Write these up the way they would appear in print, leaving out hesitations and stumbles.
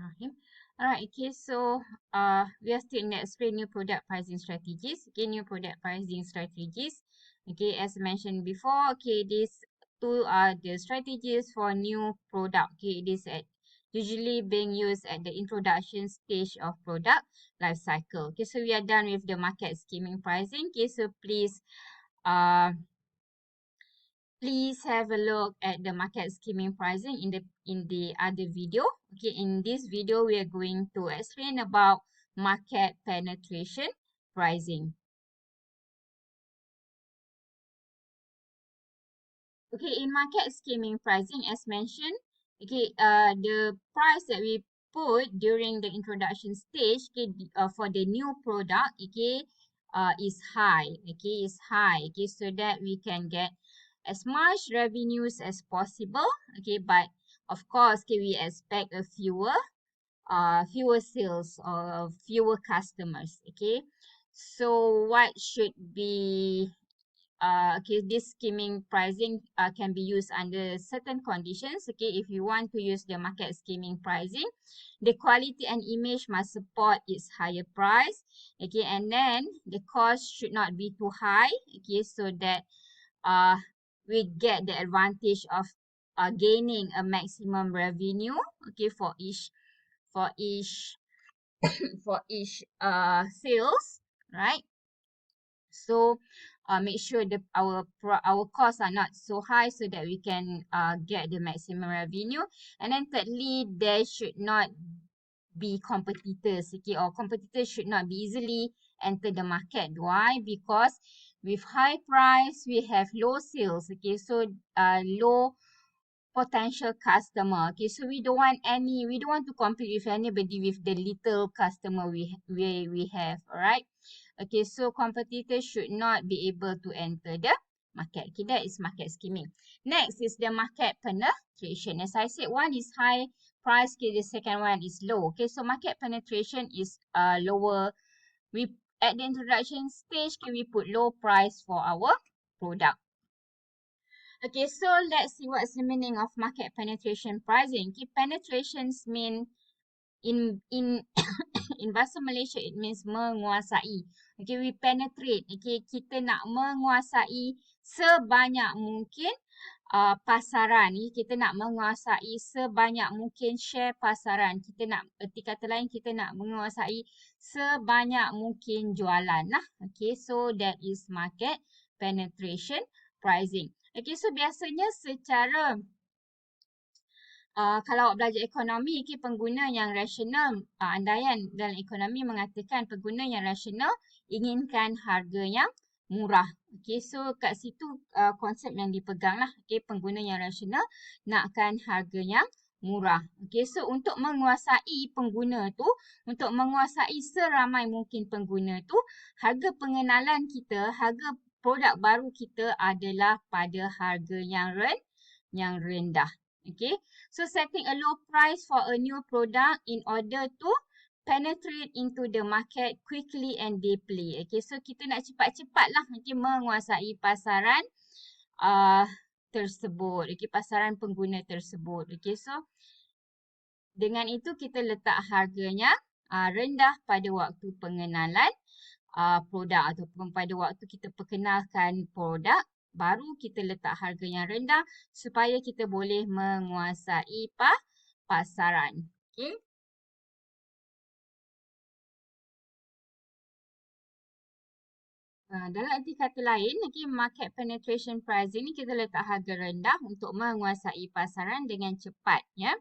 Bismillahirrahmanirrahim. Alright, okay, so we are still in the explain new product pricing strategies. Okay, new product pricing strategies. Okay, as mentioned before, okay, these two are the strategies for new product. Okay, it is usually being used at the introduction stage of product life cycle. Okay, so we are done with the market skimming pricing. Okay, so please have a look at the market skimming pricing in the other video. Okay, in this video we are going to explain about market penetration pricing. Okay, in market skimming pricing, as mentioned, okay, the price that we put during the introduction stage, okay, for the new product, okay, is high. Okay, is high. Okay, so that we can get as much revenues as possible. Okay, but of course, okay, we expect a fewer sales or fewer customers. Okay, so what should be okay, this skimming pricing can be used under certain conditions. Okay, if you want to use the market skimming pricing, the quality and image must support its higher price. Okay, and then the cost should not be too high. Okay, so that uh, we get the advantage of gaining a maximum revenue. Okay, for each for each sales, right? So make sure our costs are not so high so that we can get the maximum revenue. And then thirdly, there should not be competitors. Okay, or competitors should not be easily enter the market. Why? Because with high price we have low sales. Okay, so low potential customer. Okay, so we don't want to compete with anybody with the little customer we have. All right. Okay, so competitors should not be able to enter the market. Okay, that is market skimming. Next is the market penetration. As I said, one is high price. Okay, the second one is low. Okay, so market penetration is lower. We at the introduction stage, okay, we put low price for our product. Okay, so let's see what's the meaning of market penetration pricing. Okay, penetrations mean in in bahasa Malaysia it means menguasai. Okay, we penetrate. Okay, kita nak menguasai sebanyak mungkin pasaran. Kita nak menguasai sebanyak mungkin share pasaran. Kita nak, erti kata lain, kita nak menguasai sebanyak mungkin jualan lah. Okay, so that is market penetration pricing. Okay, so biasanya secara kalau awak belajar ekonomi, okay, pengguna yang rasional, andaian dalam ekonomi mengatakan pengguna yang rasional inginkan harga yang murah. Okay, so kat situ konsep yang dipegang lah. Okay, pengguna yang rasional nakkan harga yang murah. Okay, so untuk menguasai pengguna tu, untuk menguasai seramai mungkin pengguna tu, harga pengenalan kita, harga produk baru kita adalah pada harga yang rendah. Okay, so setting a low price for a new product in order to penetrate into the market quickly and deeply. Okay, so kita nak cepat-cepat lah menguasai pasaran tersebut. Okay, pasaran pengguna tersebut. Okay, so dengan itu kita letak harganya rendah pada waktu pengenalan produk ataupun pada waktu kita perkenalkan produk. Baru kita letak harga yang rendah supaya kita boleh menguasai pasaran. Okay. Dalam arti kata lain, okay, market penetration pricing ni kita letak harga rendah untuk menguasai pasaran dengan cepat. Ya.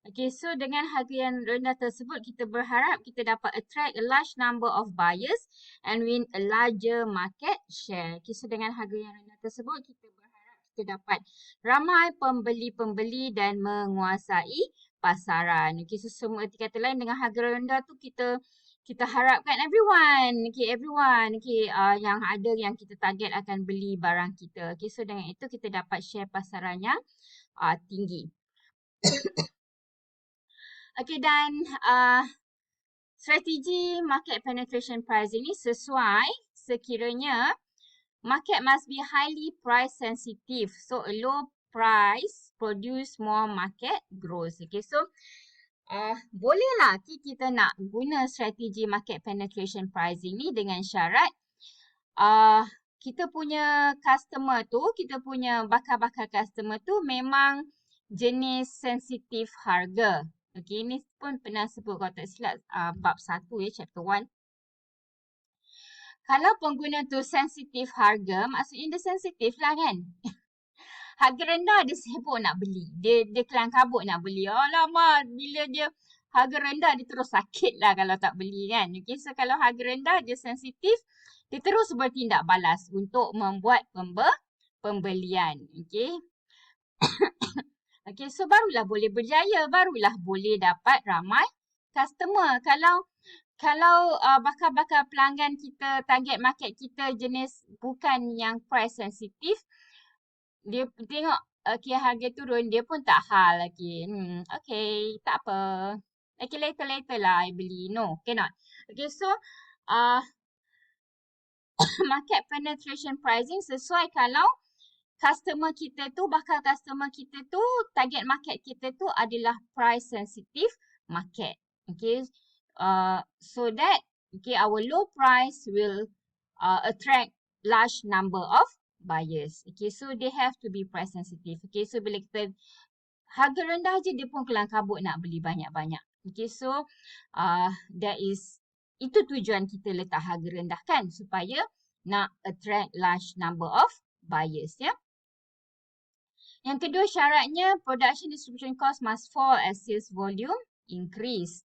Okay, so dengan harga yang rendah tersebut, kita berharap kita dapat attract a large number of buyers and win a larger market share. Okay, so dengan harga yang rendah tersebut, kita berharap kita dapat ramai pembeli-pembeli dan menguasai pasaran. Okay, so semua erti kata lain dengan harga rendah tu kita harapkan everyone, okay, yang ada yang kita target akan beli barang kita. Okay, so dengan itu kita dapat share pasaran yang tinggi. Okay, dan strategi market penetration pricing ni sesuai sekiranya market must be highly price sensitive. So, a low price produce more market growth. Okay, so Bolehlah kita nak guna strategi market penetration pricing ni dengan syarat uh, kita punya customer tu, kita punya bakal-bakal customer tu memang jenis sensitif harga. Okey, ni pun pernah sebut kalau tak silap bab 1 chapter 1. Kalau pengguna tu sensitif harga, maksudnya dia sensitif lah kan. Harga rendah dia sibuk nak beli. Dia kelang kabut nak beli. Alamak, bila dia harga rendah dia terus sakit lah kalau tak beli kan. Okay, so kalau harga rendah dia sensitif, dia terus bertindak balas untuk membuat pembelian. Okay. Okay, so barulah boleh berjaya. Barulah boleh dapat ramai customer. Kalau bakal-bakal pelanggan kita, target market kita jenis bukan yang price sensitif, dia tengok okay, harga turun, dia pun tak hal lagi. Okay, tak apa. Okay, later lah I beli. No, cannot. Okay, so market penetration pricing sesuai kalau customer kita tu, bakal customer kita tu, target market kita tu adalah price sensitive market. Okay, so that okay, our low price will attract large number of buyers. Okay, so they have to be price sensitive. Okay, so bila kita harga rendah je dia pun kelang kabut nak beli banyak-banyak. Okay, so itu tujuan kita letak harga rendah kan, supaya nak attract large number of buyers ya. Yang kedua syaratnya production distribution cost must fall as sales volume increase.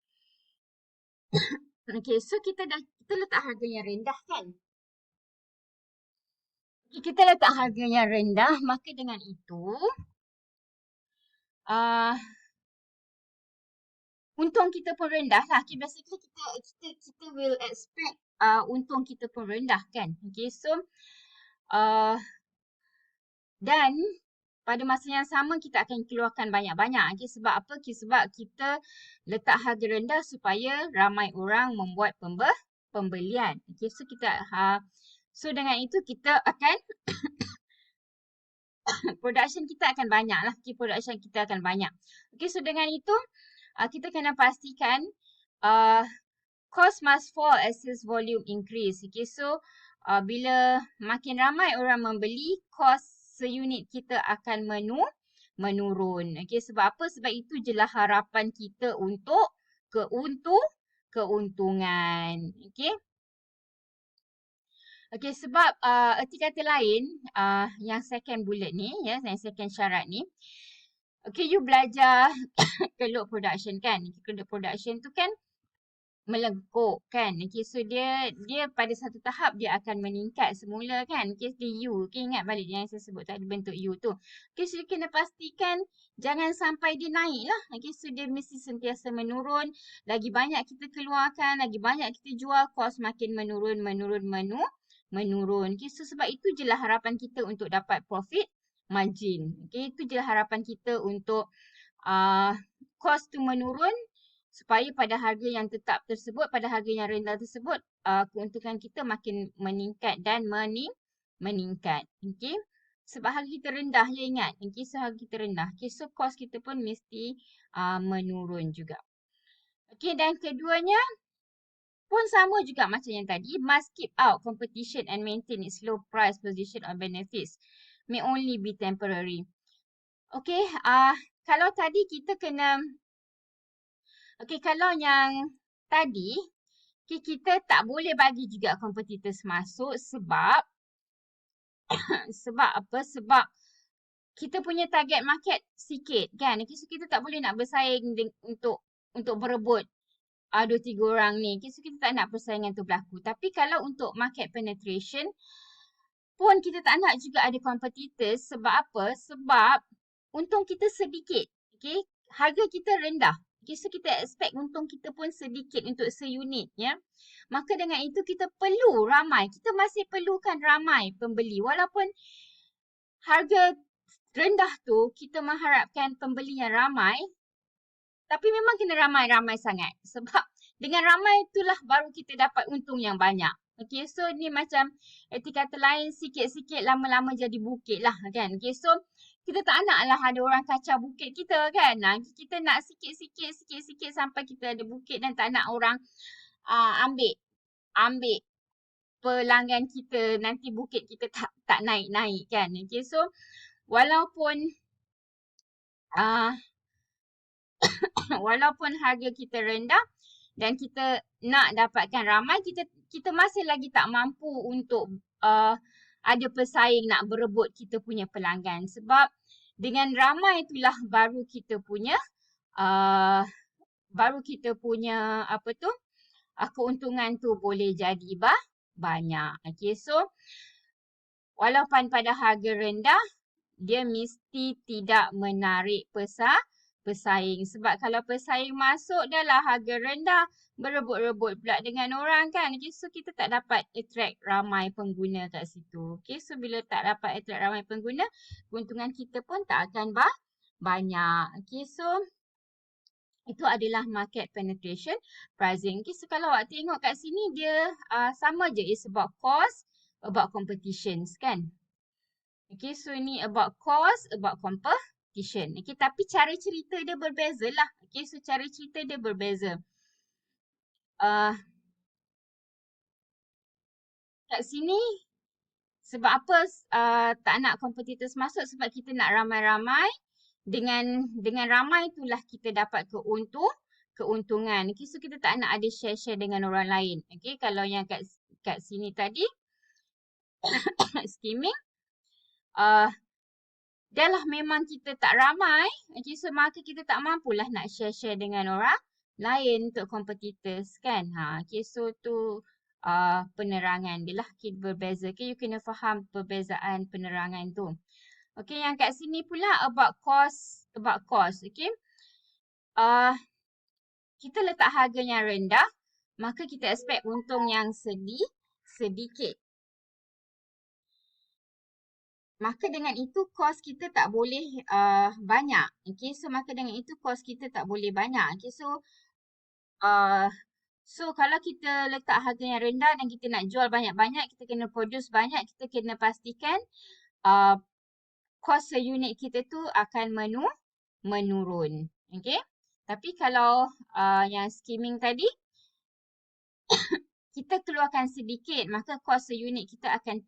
Okay, so kita letak harga yang rendah kan. Kita letak harga yang rendah, maka dengan itu untung kita pun rendah lah. Okay, basically kita will expect untung kita pun rendah kan. Okay, so dan pada masa yang sama kita akan keluarkan banyak-banyak. Okay, sebab apa? Sebab kita letak harga rendah supaya ramai orang membuat pembelian. Okay, so so dengan itu kita akan production kita akan banyak lah. Okay, production kita akan banyak. Okay, so dengan itu kita kena pastikan cost must fall as sales volume increase. Okay, so bila makin ramai orang membeli, cost seunit kita akan menurun. Okay, sebab apa? Sebab itu je lah harapan kita untuk keuntungan. Okay. Okay, sebab erti kata lain, yang second bullet ni, ya, yang second syarat ni, okay, you belajar keluk production kan. Keluk production tu kan melengkuk kan. Okay, so dia pada satu tahap dia akan meningkat semula kan. Okay, dia U. Okay, ingat balik yang saya sebut tadi bentuk U tu. Okay, so kena pastikan jangan sampai dia naik lah. Okay, so dia mesti sentiasa menurun. Lagi banyak kita keluarkan, lagi banyak kita jual, cost makin menurun. Okay, so sebab itu je lah harapan kita untuk dapat profit margin. Okay, itu je lah harapan kita untuk cost tu menurun supaya pada harga yang tetap tersebut, pada harga yang rendah tersebut, keuntungan kita makin meningkat dan meningkat. Okay, sebab harga kita rendah ya, ingat. Okay, so harga kita rendah. Okay, so cost kita pun mesti menurun juga. Okay, dan keduanya pun sama juga macam yang tadi, must keep out competition and maintain its low price position on benefits. May only be temporary. Okay, kalau tadi kita kena, okay, kalau yang tadi, okay, kita tak boleh bagi juga competitors masuk sebab sebab apa? Sebab kita punya target market sikit kan. Okay, so kita tak boleh nak bersaing untuk berebut 2-3 orang ni. Okay, so kita tak nak persaingan tu berlaku. Tapi kalau untuk market penetration pun kita tak nak juga ada competitors. Sebab apa? Sebab untung kita sedikit. Okay, harga kita rendah. Okay, so kita expect untung kita pun sedikit untuk seunit ya. Maka dengan itu kita perlu ramai. Kita masih perlukan ramai pembeli. Walaupun harga rendah tu kita mengharapkan pembeli yang ramai. Tapi memang kena ramai-ramai sangat. Sebab dengan ramai itulah baru kita dapat untung yang banyak. Okay, so ni macam erti kata lain sikit-sikit lama-lama jadi bukit lah kan. Okay, so kita tak nak lah ada orang kacau bukit kita kan. Kita nak sikit-sikit sampai kita ada bukit dan tak nak orang ambil pelanggan kita, nanti bukit kita tak naik-naik kan. Okay, so walaupun walaupun harga kita rendah dan kita nak dapatkan ramai, kita masih lagi tak mampu untuk ada pesaing nak berebut kita punya pelanggan. Sebab dengan ramai itulah baru kita punya keuntungan tu boleh jadi banyak. Okay, so walaupun pada harga rendah, dia mesti tidak menarik pesaing. Sebab kalau pesaing masuk dah lah harga rendah, berebut-rebut pula dengan orang kan. Okay, so kita tak dapat attract ramai pengguna kat situ. Okay, so bila tak dapat attract ramai pengguna, keuntungan kita pun tak akan banyak. Okay, so itu adalah market penetration pricing. Okay, so kalau awak tengok kat sini dia sama je. It's about cost, about competitions kan. Okay, so ni about cost, about competition. Okay, tapi cara cerita dia berbeza lah. Okay, so cara cerita dia berbeza. Kat sini, sebab apa tak nak competitors masuk? Sebab kita nak ramai-ramai. Dengan ramai itulah kita dapat keuntungan. Okay, so kita tak nak ada share-share dengan orang lain. Okay, kalau yang kat sini tadi, skimming, dah lah memang kita tak ramai. Okay, so maka kita tak mampulah nak share-share dengan orang lain untuk competitors kan. Okay, so tu penerangan dia lah. Okay, berbeza. Okay, you kena faham perbezaan penerangan tu. Okay, yang kat sini pula about cost. Okay. Kita letak harga yang rendah, maka kita expect untung yang sedikit. Maka dengan itu cost kita tak boleh banyak. Okay, so maka dengan itu cost kita tak boleh banyak. Okay, so kalau kita letak harga yang rendah dan kita nak jual banyak-banyak, kita kena produce banyak, kita kena pastikan cost seunit kita tu akan menurun. Okay. Tapi kalau yang skimming tadi, kita keluarkan sedikit, maka cost seunit kita akan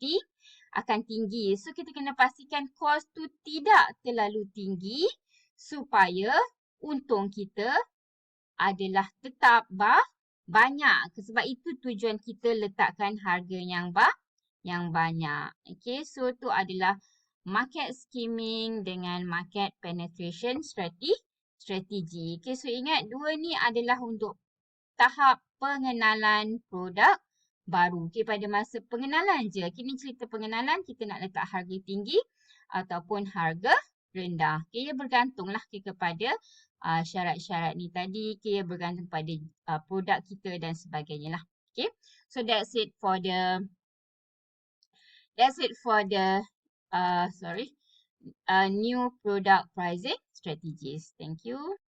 tinggi. So kita kena pastikan cost tu tidak terlalu tinggi supaya untung kita adalah tetap banyak. Sebab itu tujuan kita letakkan harga yang banyak. Okay, so tu adalah market skimming dengan market penetration strategi. Okay, so ingat dua ni adalah untuk tahap pengenalan produk baru. Okay, pada masa pengenalan je. Okay, ni cerita pengenalan, kita nak letak harga tinggi ataupun harga rendah. Okay, ia bergantunglah kepada syarat-syarat ni tadi. Okay, ia bergantung pada produk kita dan sebagainya lah. Okay, so that's it for the new product pricing strategies. Thank you.